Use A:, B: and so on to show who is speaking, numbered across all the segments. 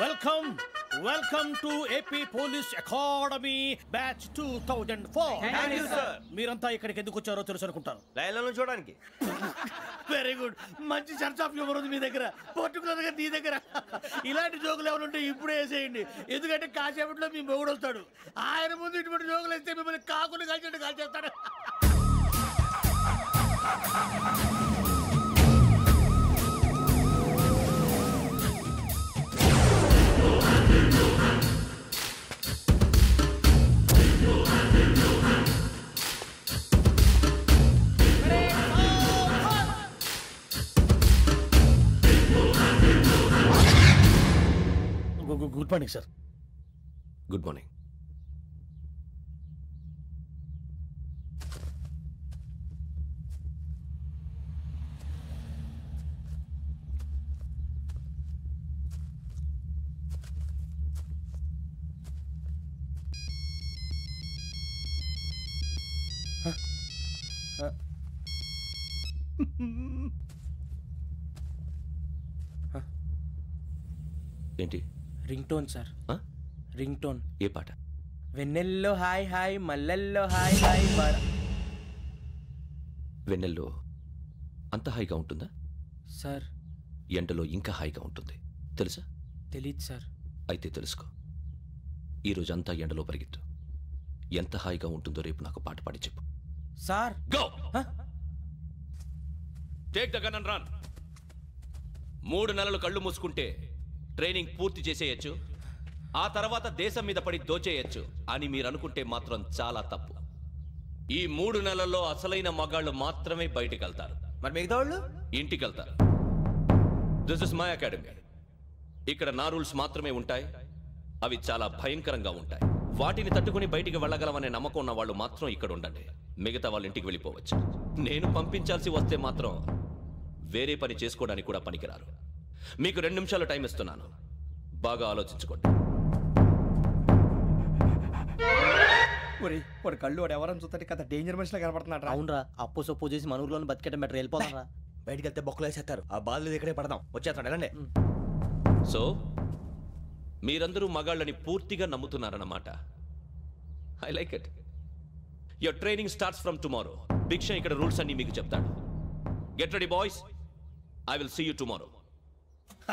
A: Welcome welcome to AP police academy batch 2004. మీరంతా ఇక్కడికి ఎందుకు వచ్చారో తెలుసు అనుకుంటాను.
B: లైన్లను చూడడానికి.
A: Very good. మంచి చర్చ్ ఆఫ్ హ్యూమర్ ఉంది మీ దగ్గర, పర్టికులర్ గా నీ దగ్గర. ఇలాంటి జోకులు ఏమైనా ఉంటే ఇప్పుడే వేసేయండి, ఎందుకంటే కాసేపట్లో మీ మొగుడు వస్తాడు. ఆయన ముందు ఇటువంటి జోకులు వేస్తే మిమ్మల్ని కాకులు కాల్చేట్టు కాల్చేస్తాడు. Good morning sir.
B: Good morning. ఏంటి?
C: Ringtone sir. Ringtone.
B: ఏ పాట?
C: వెన్నెల్లో హాయ్ హాయ్ మల్లెల్లో హాయ్ హాయ్.
B: వెన్నెల్లో అంత హాయిగా ఉంటుందా
C: సార్?
B: ఎండలో ఇంకా హాయిగా ఉంటుంది తెలుసా?
C: తెలీదు సార్.
B: అయితే తెలుసుకో. ఈరోజు అంతా ఎండలో పరిగెత్తు. ఎంత హాయిగా ఉంటుందో రేపు నాకు పాట పాడి చెప్పు.
C: Sir
B: go. Take the gun and run. 3 నెలలు కళ్ళు మూసుకుంటే ట్రైనింగ్ పూర్తి చేసేయచ్చు, ఆ తర్వాత దేశం మీద పడి దోచేయచ్చు అని మీరు అనుకుంటే మాత్రం చాలా తప్పు. ఈ 3 నెలల్లో అసలైన మగాళ్ళు మాత్రమే బయటికి వెళ్తారు.
C: మరి మిగతా వాళ్ళు
B: ఇంటికి వెళ్తారు. This is my academy. ఇక్కడ నా రూల్స్ మాత్రమే ఉంటాయి. అవి చాలా భయంకరంగా ఉంటాయి. వాటిని తట్టుకుని బయటికి వెళ్ళగలమనే నమ్మకం ఉన్న వాళ్ళు మాత్రం ఇక్కడ ఉండండి. మిగతా వాళ్ళు ఇంటికి వెళ్ళిపోవచ్చు. నేను పంపించాల్సి వస్తే మాత్రం వేరే పని చేసుకోవడానికి కూడా పనికిరారు. మీకు 2 నిమిషాలు టైం ఇస్తున్నాను, బాగా ఆలోచించుకోండి.
C: వాడు కళ్ళు వాడు ఎవరని చూస్తే కదా డేంజర్ మనిషిలో కనపడుతున్నాడు.
D: అవునరా, అప్పు సొప్పు చేసి మన ఊర్లో బతికేట బెటర్. వెళ్ళిపోతారా?
C: బయటికి వెళ్తే బొక్కలు వేసేస్తారు. ఆ బాధలు ఇక్కడే పడదాం. వచ్చేస్తాడు వెళ్ళండి.
B: సో మీరందరూ మగాళ్ళని పూర్తిగా నమ్ముతున్నారన్నమాట. I like it. Your training starts from tomorrow. Bhiksha ఇక్కడ రూల్స్ అన్ని మీకు చెప్తాడు. Get ready boys, I will see you tomorrow.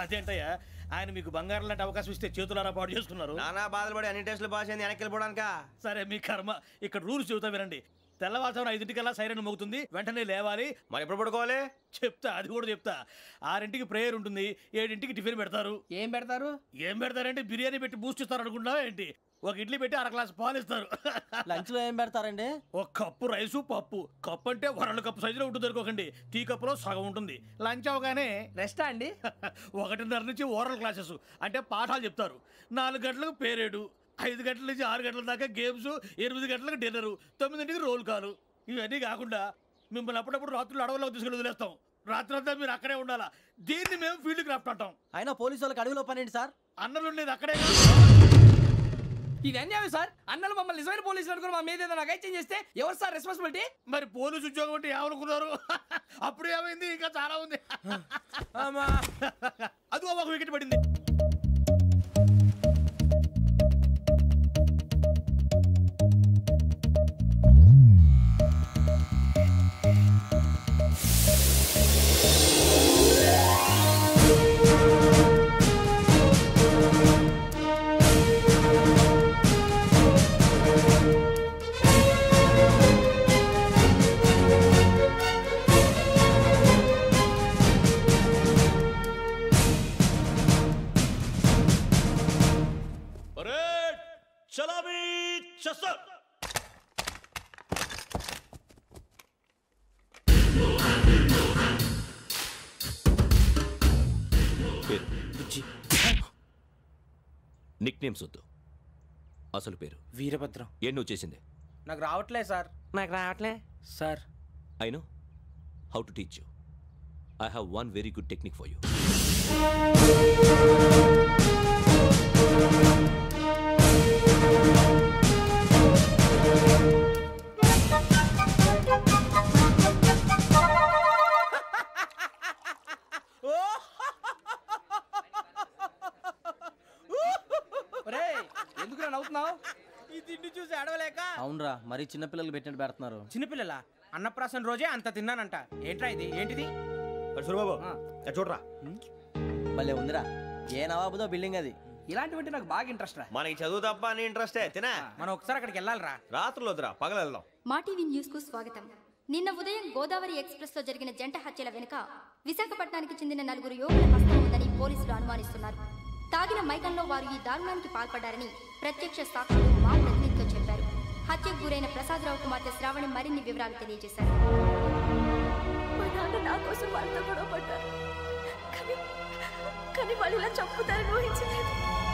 A: అదేంటయ్యా, ఆయన మీకు బంగారం లాంటి అవకాశం ఇస్తే చేతులారా పాటు చేసుకున్నారు.
C: నానా బాధలు పడి అన్ని టెస్టులు పాస్ అయింది, వెనక్కి వెళ్ళిపోవడానికా?
A: సరే మీ కర్మ. ఇక్కడ రూల్స్ చెబుతా వినండి. తెల్లవారుజామున 5 సైరన్ మోగుతుంది, వెంటనే లేవాలి.
C: మరి ఎప్పుడు పడుకోవాలి?
A: చెప్తా, అది కూడా చెప్తా. 6 ప్రేయర్ ఉంటుంది, 7 టిఫిన్ పెడతారు.
D: ఏం పెడతారు?
A: ఏం పెడతారంటే బిర్యానీ పెట్టి బూస్ట్ ఇస్తారు అనుకుంటున్నావా ఏంటి? ఒక ఇడ్లీ పెట్టి 1/2 గ్లాస్ పాలు ఇస్తారు.
D: లంచ్ లో ఏం పెడతారండి?
A: ఒక కప్పు రైసు పప్పు. కప్పు అంటే 1/2 కప్పు సైజులో ఉంటుంది అనుకోకండి. టీ కప్పులో సగం ఉంటుంది. లంచ్ అవగానే
D: రెస్టా అండి?
A: 1:30 నుంచి ఓరల్ క్లాసెస్ అంటే పాఠాలు చెప్తారు. 4 గంటలకు పేరేడు, 5 గంటల నుంచి 6 గంటల దాకా గేమ్స్, 8 గంటలకు డిన్నరు, 9ంటికి రోల్ కాలు. ఇవన్నీ కాకుండా మిమ్మల్ని అప్పుడప్పుడు రాత్రులు అడవుల్లో తీసుకెళ్ళి వదిలేస్తాం. రాత్రి అంతా మీరు అక్కడే ఉండాలా. దీన్ని మేము ఫీల్డ్ క్రాఫ్ట్ అంటాం.
D: అయినా పోలీసు వాళ్ళకి అడవిలో పని ఏంటి సార్?
A: అన్నలు ఉండేది అక్కడే.
D: ఇది అన్యాయం సార్. అన్నలు మమ్మల్ని నిజమైన పోలీసులు అనుకుని మా మీద ఏదైనా అగైత్యం చేస్తే ఎవరు సార్ రెస్పాన్సిబిలిటీ?
A: మరి పోలీసు ఉద్యోగం అంటే ఏమనుకున్నారు? అప్పుడు ఏమైంది, ఇంకా చాలా ఉంది. అది ఒక వికెట్ పడింది.
B: నిక్ నేమ్స్ వద్దు, అసలు పేరు.
C: వీరభద్రం.
B: ఏం నువ్వు చేసింది?
C: నాకు రావట్లే సార్. నాకు రావట్లే sir.
B: I know how to teach you. I have one very good technique for you.
D: చూస్తున్నా అవుతున్నావు?
C: ఈ తిండి చూసి అడవలేక. అవునరా, మరి చిన్నపిల్లలు పెట్టినట్టు పెడుతున్నారు.
E: చిన్నపిల్లల అన్నప్రాసన రోజే అంత తిన్నానంట. ఏంట్రా ఇది? ఏంటిది?
F: సూరిబాబు చూడరా,
C: భలే ఉందిరా. ఏ నవాబుదో బిల్డింగ్ అది.
D: ఇలాంటివంటే నాకు బాగా ఇంట్రెస్ట్ రా.
F: మనకి చదువు తప్ప అని ఇంట్రెస్టే తినా.
E: మనం ఒకసారి అక్కడికి వెళ్ళాలిరా.
F: రాత్రులు వద్దురా, పగలు వెళ్దాం.
G: మా టీవీ న్యూస్ కు స్వాగతం. నిన్న ఉదయం గోదావరి ఎక్స్ప్రెస్ లో జరిగిన జంట హత్యల వెనుక విశాఖపట్నానికి చెందిన 4 యువకుల హస్తం ఉందని పోలీసులు అనుమానిస్తున్నారు. తాగిన మైకంలో వారు ఈ దారుణానికి పాల్పడ్డారని ప్రత్యక్ష సాక్షులు మా ప్రతినిధితో చెప్పారు. హత్యకు గురైన ప్రసాదరావు కుమార్తె శ్రావణి మరిన్ని వివరాలు తెలియజేశారు.
H: మా నాన్న నా కోసం వాళ్ళతో గొడవ పడ్డారు, కానీ వాళ్ళు ఇలా చంపుతారని ఊహించలేదు.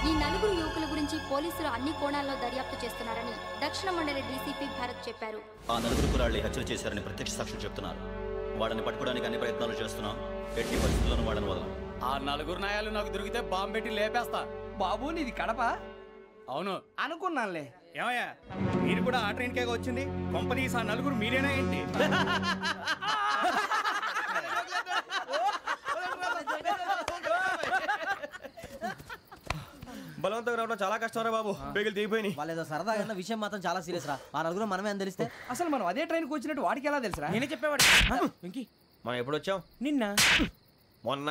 G: ఈ 4 యువకుల గురించి పోలీసులు అన్ని కోణాల్లో దర్యాప్తు చేస్తున్నారని దక్షిణ మండలి డీసీపీ భరత్ చెప్పారు.
I: ఆ 4 కురాళ్ళు హత్యలు చేశారని ప్రత్యక్ష సాక్షులు చెప్తున్నారు. వాళ్ళని పట్టుకోవడానికి అన్ని ప్రయత్నాలు చేస్తున్నాం. ఎట్టి పరిస్థితుల్లోనూ వాళ్ళని వదలం.
E: ఆ 4 నాయాలు నాకు దొరికితే బాంబు పెట్టి లేపేస్తా.
D: బాబు నీది కడప?
E: అవును
D: అనుకున్నానులే.
E: ఏమయ్యా, మీరు కూడా ఆ ట్రైన్ కేగా వచ్చింది? కంపెనీస్ ఆ 4 మీరేనా ఏంటి?
F: బలవంతంగా రావడం చాలా కష్టం రా బాబు, పేగులు దిగిపోయినాయి.
C: వాళ్ళేదో సరదాగా అన్న విషయం మాత్రం చాలా సీరియస్ రా. ఆ 4 మనమే అని తెలిస్తే
D: అసలు మనం అదే ట్రైన్కి వచ్చినట్టు వాడికి ఎలా తెలుసురా?
E: నేనే చెప్పేవాడు. వెంకీ,
F: మనం ఎప్పుడు వచ్చాం?
E: నిన్న
F: మొన్న.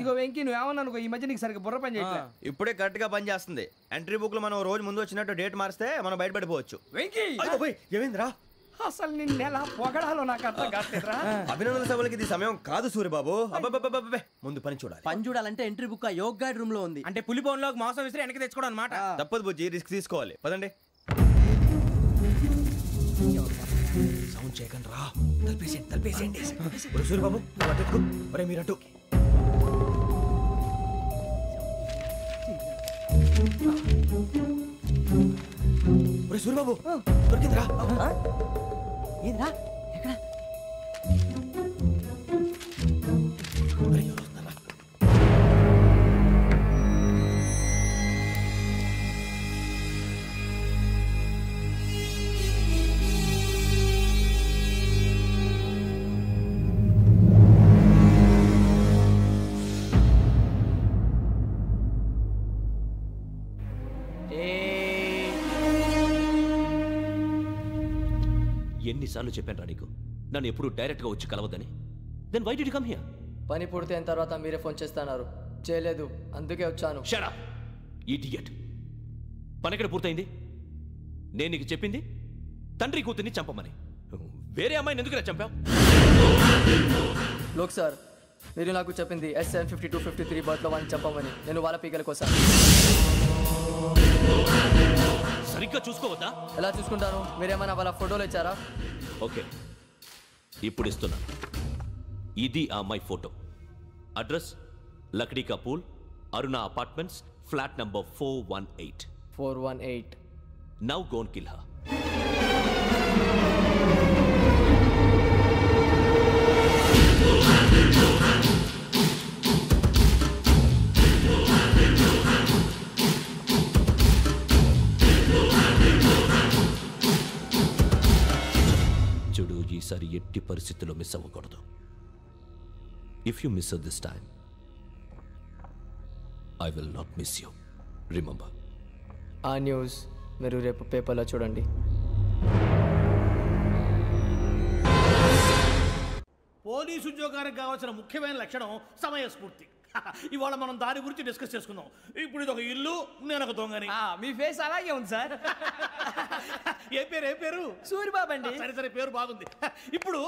D: ఇగో వెంకీ నువ్వేమన్నా అనుకో, ఈ మధ్య నీకు సరిగ్గా బుర్ర పని చేయట్లే.
F: ఇప్పుడే కరెక్ట్ గా పని చేస్తుంది. ఎంట్రీ బుక్ లో మనం రోజు ముందు వచ్చినట్టు డేట్ మారిస్తే మనం బయటపడిపోవచ్చు.
D: వెంకీ
F: ఏమైందిరా?
D: అసలు నిన్న ఎలా పొగడాలో నాకు అర్థం కాట్లేదురా.
F: అభినందన సభలకి ఇది సమయం కాదు సూరిబాబు. అబ్బబ్బబ్బబ్బబ్బే, ముందు పని చూడాలి.
C: పని చూడాలంటే ఎంట్రీ బుక్ ఆ యోగ్ గైడ్ రూమ్ లో ఉంది.
E: అంటే పులి బోన్లోకి మాంసం విసిరి వెనక్కి తెచ్చుకోవడం అనమాట.
F: తప్పదు బుజ్జి, రిస్క్ తీసుకోవాలి. పదండి. సౌండ్ చేయకండి రా. తలపేసేయండి. సూరిబాబు నువ్వు అటు ఎక్కు. ఒరే మీరు అటు. ఒరే సూరిబాబు దొరికిందిరా.
C: ఏంద్రా ఎక్కడ?
F: ఒరే, ఎవరు వస్తున్నారా?
B: ఎన్నిసార్లు చెప్పాను రా నీకు, నన్ను ఎప్పుడు డైరెక్ట్ గా వచ్చి కలవద్దని. Then why did you come here?
J: పని పూర్తయిన తర్వాత మీరే ఫోన్ చేస్తున్నారు. చేయలేదు, అందుకే వచ్చాను.
B: Shut up idiot. పని ఎక్కడ పూర్తయింది? నేను నీకు చెప్పింది తండ్రి కూతుర్ని చంపమని. వేరే అమ్మాయిని ఎందుకు చంపావు?
J: లోక్ సార్, మీరు నాకు చెప్పింది S75253 బర్త్లో వాడిని చంపమని. నేను వాళ్ళ పీకల కోసం.
B: సరిగ్గా చూసుకోవద్దా?
J: ఎలా చూసుకుంటాను? మీరేమైనా వాళ్ళ ఫోటోలు ఇచ్చారా?
B: ఓకే, ఇప్పుడు ఇస్తున్నా. ఇది ఆ అమ్మాయి photo. Address Lakdi కపూల్, Aruna apartments, flat number 418.
J: 418.
B: Now go and kill her. చూడు, ఈసారి ఎట్టి పరిస్థితుల్లో మిస్ అవ్వకూడదు. If you miss this time I will not miss you. Remember.
J: ఆ న్యూస్ మీరు రేపు పేపర్లో చూడండి.
A: పోలీసు ఉద్యోగానికి కావాల్సిన ముఖ్యమైన లక్షణం సమయస్ఫూర్తి. ఇవాళ మనం దాని గురించి డిస్కస్ చేసుకుందాం. ఇప్పుడు ఇది ఒక ఇల్లు, నేను ఒక దొంగని.
D: మీ ఫేస్ అలాగే ఉంది సార్.
A: ఏ పేరు?
D: సూరిబాబు అండి.
A: సరే పేరు బాగుంది. ఇప్పుడు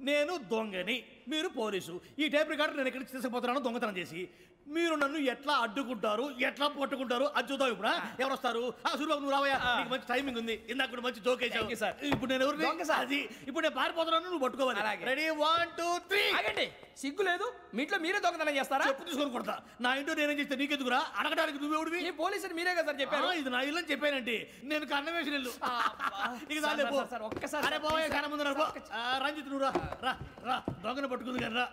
A: నేను దొంగని, మీరు పోలీసు. ఈ టైప్ రికార్డు నేను ఎక్కడికి తీసుకుపోతున్నాను దొంగతనం చేసి. మీరు నన్ను ఎట్లా అడ్డుకుంటారు, ఎట్లా పట్టుకుంటారు అది చూద్దాం. ఇప్పుడు ఎవరు వస్తారు? సూరిబాబు నువ్వు రావయ్యా, నీకు మంచి టైమింగ్ ఉంది. ఇందాక కూడా మంచి జోక్ వేసావు సార్. ఇప్పుడు నేను ఎవరు? అది ఇప్పుడు నేను పారిపోతున్నాను, నువ్వు పట్టుకోవాలి. రెడీ 1 2 3.
D: ఆగండి, సిగ్గు లేదు? మీ ఇంట్లో మీరే దొంగతనం చేస్తారా?
A: చెప్పు తీసుకొని కొడతా. నా ఇంట్లో నేనేం చేస్తే నీకెందుకురా? అడగడానికి నువ్వెవడివి?
D: ఈ పోలీసులు మీరే కదా సార్ చెప్పారు.
A: ఇది నా ఇల్లు అని చెప్పానండి. నేను కన్నవేసిన ఇల్లు.
D: ఒక్కసారి
A: రంజిత్ నువ్వు రా దొంగను పట్టుకుంది కానీ రా.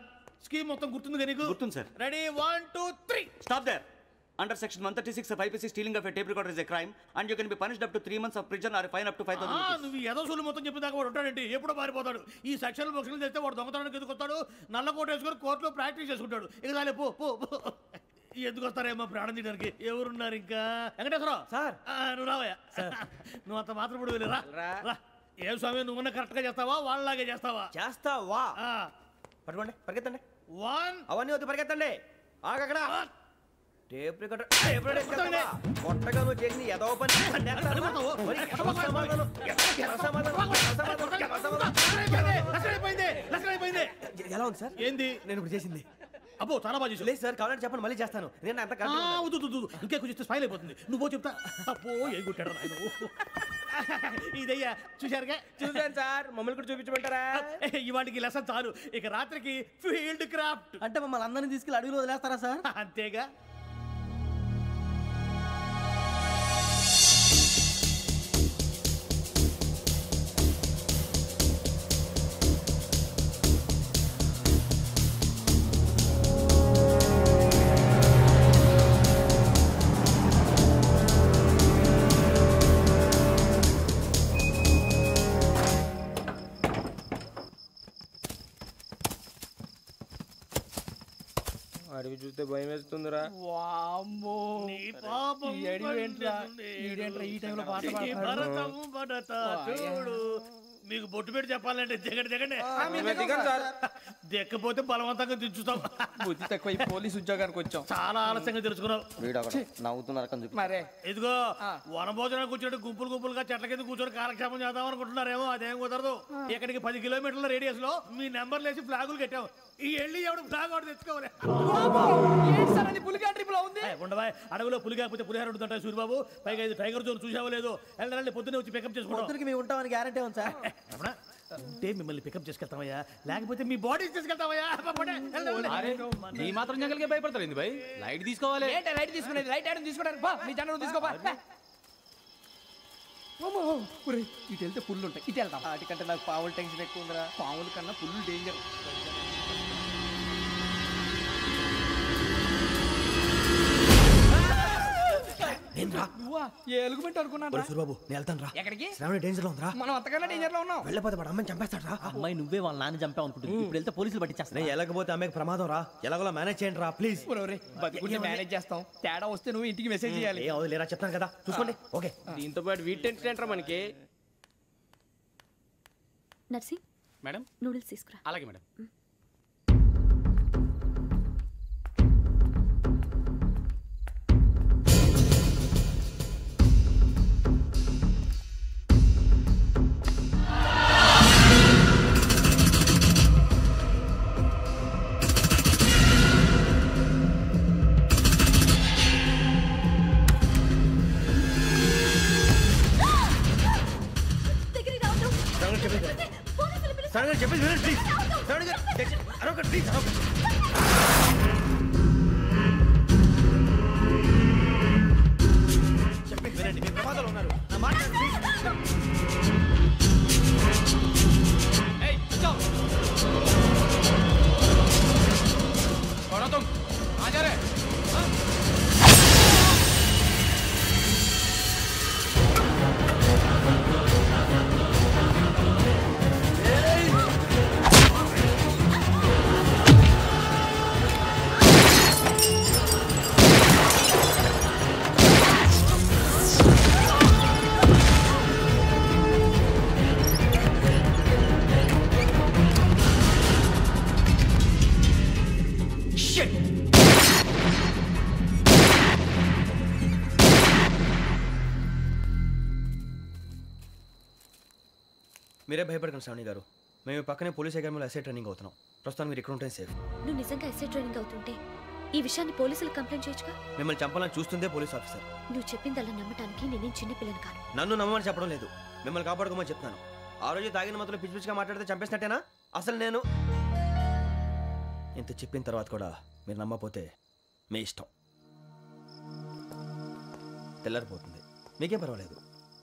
A: స్కీమ్ మొత్తం గుర్తుంది కానీ?
I: గుర్తుంది sir.
A: Ready 1 2 3.
I: Stop there. Under section 136 of IPC, stealing of a tape recorder is a crime and you can be punished up to 3 months of prison or a fine up to 5,000 rupees.
A: నువ్వు ఏదో సొల్లు మొత్తం చెప్పిన దాకా వాడు ఉంటాడండి. ఎప్పుడో పారిపోతాడు. ఈ సెక్షన్లు బొక్షన్లు చేస్తే వాడు దొంగతనానికి ఎదుకొస్తాడు. నల్ల కోట వేసుకొని కోర్టులో ప్రాక్టీస్ చేసుకుంటాడు. ఇక చాలే పో. ఎందుకు వస్తారేమో ప్రాణం తీయడానికి ఎవరున్నారు ఇంకా వెంకటేశ్వరరావు
F: సార్.
A: నువ్వు రావయ్యా నువ్వు అంత మాత్రం ఇప్పుడు వెళ్ళి రా ఏం స్వామి నువ్వున్న కరెక్ట్ గా చేస్తావా వాళ్ళలాగే చేస్తావా
F: చేస్తావా పట్టుకోండి పరిగెత్తండి
A: 1
F: అవన్నీ వద్దు పరిగెత్తండి ఆగక్కడ టేప్ రికార్డర్ కొట్టగా నువ్వు చేసి ఏదో పని ఎలా ఉంది సార్
A: ఏంది
F: నేను ఇప్పుడు చేసింది
A: అబ్బో చాలా బాగా చేసావు.
F: లేదు సార్ కావాలంటే చెప్పండి మళ్ళీ చేస్తాను నేను అంత
A: ఇంకే కొంచెం స్మైల్ అయిపోతుంది నువ్వు చెప్తా అబ్బో ఏం కొట్టాడు నాయన ఇదయ్యా చూశారుగా
C: చూసాను సార్ మమ్మల్ని కూడా చూపించమంటారా
A: ఇవాటికి లెసన్ చాలు ఇక రాత్రికి ఫీల్డ్ క్రాఫ్ట్
C: అంటే మమ్మల్ని అందరినీ తీసుకెళ్ళి అడుగులో వదిలేస్తారా సార్
A: అంతేగా
C: అడిగి చూస్తే భయం వేస్తుందిరా
D: వామ్మో
A: నీ పాపం
D: ఈ అడివి ఏంట్రా? ఈడేంట్రా ఈ టైంలో పాట పాడతాడు?
A: భరతము భరత చూడు మీకు బొట్టు పెట్టి చెప్పాలంటే దిగండి దిగండి దిక్కపోతే బలవంతంగా దించుతాం
D: బుద్ధి తక్కువ ఈ పోలీస్ ఉద్యోగానికి వచ్చాం
A: చాలా ఆలస్యంగా తెలుసుకున్నావు
J: నవ్వుతున్నారు
D: మరే
A: ఇదిగో వనభోజనానికి కూర్చోటి గుంపులు గుంపులుగా చెట్ల కింద కూర్చొని కాలక్షేపం చేద్దాం అనుకుంటున్నారేమో అదేం కుదరదు ఇక్కడికి 10 కిలోమీటర్ల రేడియస్ లో మీ నెంబర్ లేసి ఫ్లాగులు కట్టాము ఈ వెళ్ళి ఎవడు ఫ్లాగ్ ఒకటి తెచ్చుకోవాలి
D: పులిగా ట్రిప్ లో ఉంది
A: ఉండవా అడవిలో పులి కాకపోతే పులిహార ఉంటుంటాయి సూర్యబాబు పైగా ఇది టైగర్ జోన్ చూసావో లేదో వెళ్ళాలంటే పొద్దున్నే వచ్చి పికప్ చేసుకుంటాం
C: మేము ఉంటామని గ్యారంటీ ఉంది సార్
A: అంటే మిమ్మల్ని పికప్ చేసుకెళ్తామయ్యా లేకపోతే మీ బాడీ తీసుకెళ్తామయ్యా
E: ఈ మాత్రం జంగల్కే భయపడతారు ఏంది భయ్ లైట్ తీసుకోవాలి
D: ఏంటి లైట్ తీసుకునేది లైట్ ఆడని తీసుకోవడానికి బా మీ జనరు తీసుకోబా ఇటు వెళ్తే పుల్లు ఉంటాయి ఇటు వెళ్తాం
C: వాటికంటే నాకు పావులు టెన్షన్ ఎక్కువ ఉందిరా
D: పాముల కన్నా పుల్లు డేంజర్ నువ్వా ఏ ఎలుగుబెట్టి అనుకున్నాను
F: సూరిబాబు నేను వెళ్తాను రా
D: ఎక్కడికి
F: శ్రావణి డేంజర్ లో ఉందిరా
D: మనం అంతకన్నా డేంజర్ లో ఉన్నాం
F: వెళ్ళపోతే వాడు అమ్మని చంపేస్తాడు రా
C: అమ్మాయి నువ్వే వాళ్ళ నాన్న చంపావు అనుకుంటుంది ఇప్పుడు వెళ్తే పోలీసులు పట్టించేస్తా
F: నేను వెళ్ళకపోతే అమ్మాయికి ప్రమాదం రా ఎలాగోలా మేనేజ్ చేయండి రా ప్లీజ్
D: బతికుంటే మేనేజ్ చేస్తాం తేడా వస్తే నువ్వు ఇంటికి మెసేజ్ చేయాలి
F: ఏ అవుదు లేరా చెప్తాను కదా చూసుకోండి ఓకే
C: దీంతో పాటు వీటి టెన్షన్ ఏంట్రా మనకి
H: నర్సి
E: మేడం
H: నూడిల్స్ తీసుకురా
E: అలాగే మేడం
F: చెప్పేసి వినండి ప్లీజ్ శ్రావణి గారు అరొకటి ప్లీజ్ చెప్పేసి వినండి మీ ప్రమాదాలు ఉన్నారు నా మాట మీరే భయపడకండి శ్రావణి గారు మేము పక్కనే పోలీస్ అకాడమీలో ఎస్ఐ ట్రైనింగ్ అవుతున్నాం ప్రస్తుతం మీరు ఇక్కడ ఉంటే సేఫ్
H: నువ్వు నిజంగా ఎస్ఐ ట్రైనింగ్ అవుతుంటే ఈ విషయాన్ని పోలీసులకు కంప్లైంట్ చేయొచ్చుగా
F: మిమ్మల్ని చంపాలని చూస్తుందే పోలీస్ ఆఫీసర్
H: నువ్వు చెప్పిందల్లా నమ్మటానికి నేనేం చిన్న పిల్లని కాను
F: నన్ను నమ్మమని చెప్పడం లేదు మిమ్మల్ని కాపాడుకోమని చెప్తాను ఆ రోజు తాగిన మొత్తం పిచ్చి పిచ్చిగా మాట్లాడితే చంపేసినట్టేనా అసలు నేను ఇంత చెప్పిన తర్వాత కూడా మీరు నమ్మపోతే మీ ఇష్టం తెల్లారిపోతుంది మీకేం పర్వాలేదు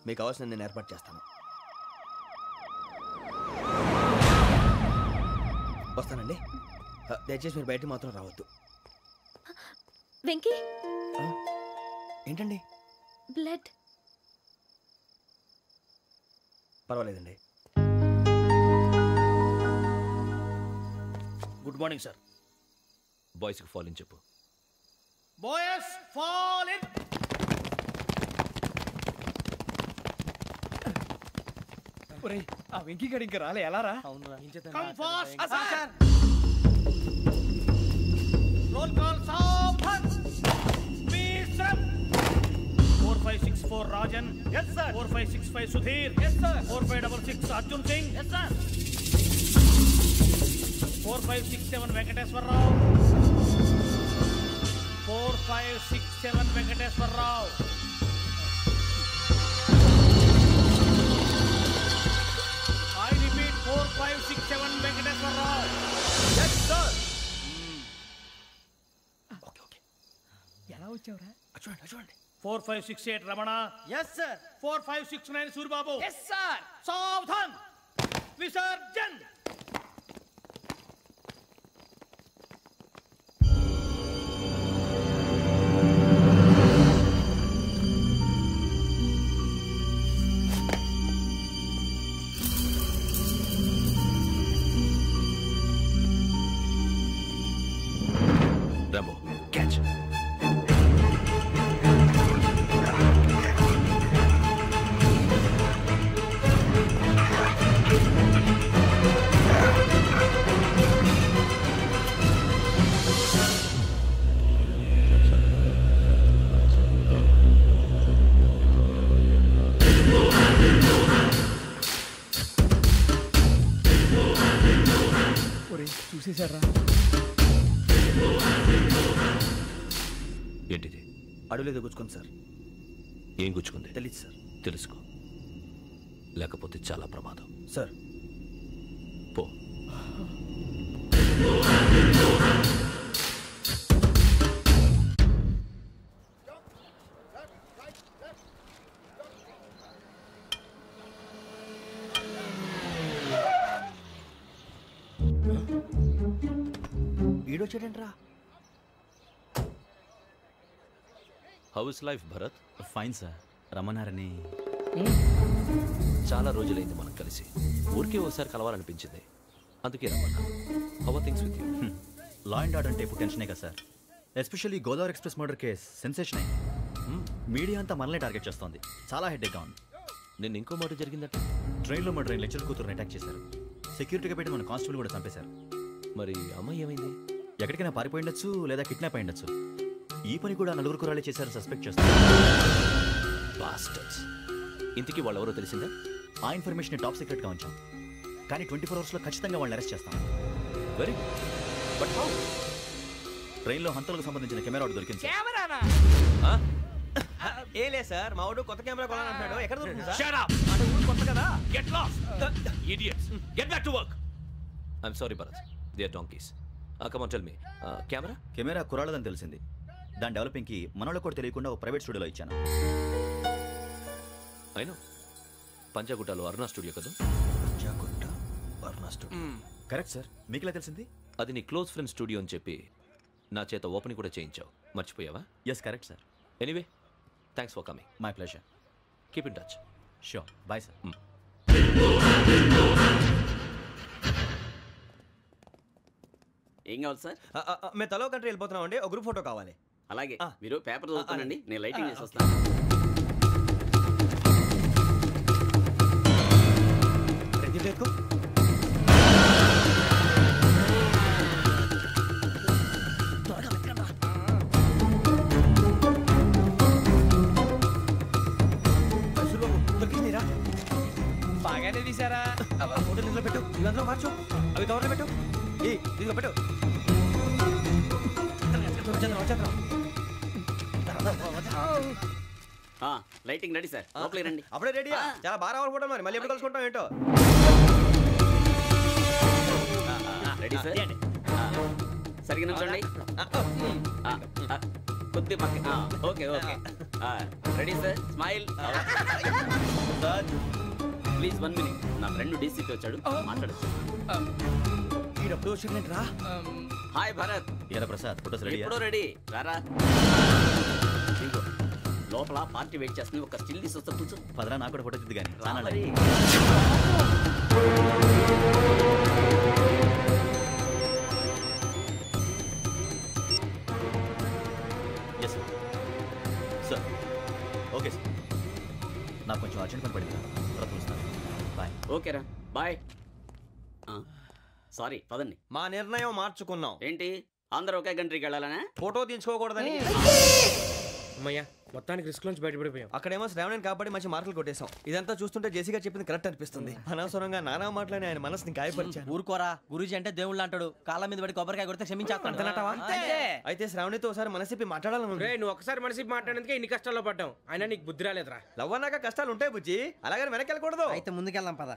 F: మీకు కావాల్సిన నేను ఏర్పాటు చేస్తాను వస్తానండి దయచేసి మీరు బయట మాత్రం రావద్దు
H: వెంకీ
F: ఏంటండి
H: బ్లడ్
F: పర్వాలేదండి
A: గుడ్ మార్నింగ్ సార్
B: బాయ్స్కి ఫాలోని చెప్పు
A: బాయ్స్ ఫాల్ ఇన్.
E: ఒరేయ్ ఆ వెంకీ గడి ఇంకా రాలే ఎలా రా?
A: Come fast sir. Roll call సావధాన్. విశ్రమ్. 4564 Rajan. yes sir. 4565 Sudheer. yes sir. 4566 Arjun Singh. yes sir. 4567 Venkateswararao. 4567 Venkateswararao. I repeat 4567 Venkateswararao.
F: yes sir.
E: Okay ఎలా వచ్చావురా?
F: చూడండి
A: 4568 Ramana.
E: yes sir.
A: 4569 Suribabu.
D: Yes sir.
A: సావధాన్. విసర్జన్.
B: Rambo, catch.
E: ఒరేయ్ చూసేశారా?
B: ఏంటిది?
I: అడుగులేదు గుచ్చుకోండి సార్.
B: ఏం గుచ్చుకుంది?
I: తెలీదు సార్.
B: తెలుసుకో, లేకపోతే చాలా ప్రమాదం.
I: సార్
B: పో.
I: ఈడొచ్చాడంట్రా.
B: How is life Bharat?
I: Fine sir. రమ్మన్నారని.
B: చాలా రోజులైంది మనం కలిసి. ఊరికే ఒకసారి కలవాలనిపించింది, అందుకే రమ్మన్నా. How are things with you?
I: Law and order అంటే ఇప్పుడు టెన్షనే కదా sir. Especially Godavari express murder case sensation అయింది. మీడియా అంతా మనల్ని టార్గెట్ చేస్తోంది. చాలా హెడ్ఏక్గా ఉంది.
B: నిన్న ఇంకో మాట జరిగిందట.
I: ట్రైన్లో మా ట్రైన్ లెక్చర్ కూతురుని అటాక్ చేశారు. సెక్యూరిటీగా పెట్టి మన కానిస్టేబుల్ కూడా చంపేశారు.
B: మరి అమ్మాయి ఏమైంది?
I: ఎక్కడికైనా పారిపోయి ఉండొచ్చు, లేదా కిడ్నాప్ అయి ఉండొచ్చు. ఈ పని కూడా నలుగురు కురాలే చేశారు సస్పెక్ట్ చేస్తారు.
B: బాస్టర్స్. ఇంతకీ వాళ్ళు ఎవరో తెలిసిందా?
I: ఆ ఇన్ఫర్మేషన్ టాప్ సీక్రెట్గా ఉంచాం, కానీ 24 అవర్స్లో ఖచ్చితంగా వాళ్ళని అరెస్ట్ చేస్తాం.
B: Very but how?
I: ట్రైన్లో హంతలకు సంబంధించిన కెమెరా ఒకటి దొరికింది సార్.
D: కెమెరానా?
F: ఏ లే సార్, మా వాడు కొత్త కెమెరా కొనాలంటున్నాడు. ఎక్కడ దొరుకుతుంది సార్?
B: Shut up!
D: అంటే ఊరు కొత్త కదా.
B: Get lost! Idiots! Get back to work! I'm sorry, Bharat. They are donkeys. Come on, tell me. Camera?
I: Camera కురాలదని తెలిసింది. దాని డెవలపింగ్కి మనోళ్ళకి కూడా తెలియకుండా ఒక ప్రైవేట్ స్టూడియోలో ఇచ్చాను.
B: I know. పంజాగుట్టలో అరుణా స్టూడియో కదా?
I: Panjagutta Aruna studio. Correct sir. మీకు ఎలా తెలిసింది?
B: అది నీ క్లోజ్ ఫ్రెండ్ స్టూడియో అని చెప్పి నా చేత ఓపెనింగ్ కూడా చేయించావు. మర్చిపోయావా?
I: Yes correct sir.
B: Anyway, thanks for coming.
I: My pleasure.
B: Keep in touch.
I: Sure. Bye sir.
K: ఏం కావాలి సార్?
F: మేము తలో కంట్రీ వెళ్ళిపోతున్నాం అండి. ఒక గ్రూప్ ఫోటో కావాలి.
K: అలాగే, మీరు పేపర్ చదువుతానండి, నేను లైటింగ్ చేసి వస్తాను.
D: బాగానే తీసారా?
F: ఫోటో ఇందులో పెట్టు, ఇవి అందులో మార్చు, అవి కవర్లో పెట్టు. ఇదిగో పెట్టు.
K: లైటింగ్ రెడీ సార్, లోపలికి రండి.
F: అప్పుడే రెడీయా? చాలా బాగా రావాలి ఫోటో. మరి మళ్ళీ ఎప్పుడు కలుసుకుంటాం ఏంటో.
K: Ready sir. సరిగ్గా నిల్చోండి. కొద్ది పక్క. Okay okay. Ready sir. Smile. Please 1 minute. నా ఫ్రెండ్ డీసీకి వచ్చాడు, మాట్లాడచ్చు.
F: ఈడప్పుడు వచ్చిందంటరా.
K: హాయ్ భరత్.
I: ఏరా ప్రసాద్, ఫోటోస్ రెడీ?
K: ఎప్పుడో రెడీ. రారా. లోపల పార్టీ వెయిట్ చేస్తుంది, ఒక స్టిల్ తీసి వస్తా కూర్చో.
I: పదరా, నాకు కూడా ఫోటో తిద్ది కానీ. ఎస్ సార్ ఓకే సార్ నాకు కొంచెం అర్జెంట్ పని పడింది తర్వాత చూస్తాను బాయ్
K: ఓకేరా బాయ్. సారీ పదండి.
F: మా నిర్ణయం మార్చుకున్నాం.
K: ఏంటి అందరూ ఒకే కంట్రీకి వెళ్ళాలనే?
F: ఫోటో తీసుకోకూడదని.
C: అమ్మయ్యా మొత్తానికి రిస్క్ నుంచి బయటపడిపోయాం.
F: అక్కడేమో శ్రావణిని కాబట్టి మంచి మార్కులు కొట్టేశాం. ఇదంతా చూస్తుంటే జేసీగా చెప్పింది కరెక్ట్ అనిపిస్తుంది. అనవసరంగా నానా మాటలని ఆయన మనసుని గాయపరిచారు.
C: ఊరుకోరా, గురూజీ అంటే దేవుళ్ళు అంటాడు. కాళ్ళ మీద పడి కొబ్బరికాయ కొడితే క్షమించేస్తాను.
F: అయితే శ్రావణితో ఒకసారి మనసిప్పి మాట్లాడాలను.
C: నువ్వు ఒకసారి మనసి మాట్లాడేందుకే ఇన్ని కష్టాల్లో పడ్డాం. అయినా నీకు బుద్ధి రాలేదురా.
F: లవ్ అన్నాక కష్టాలు ఉంటాయి బుజ్జి, అలాగని వెనక్కి వెళ్ళకూడదు.
C: అయితే ముందుకెళ్దాం పద.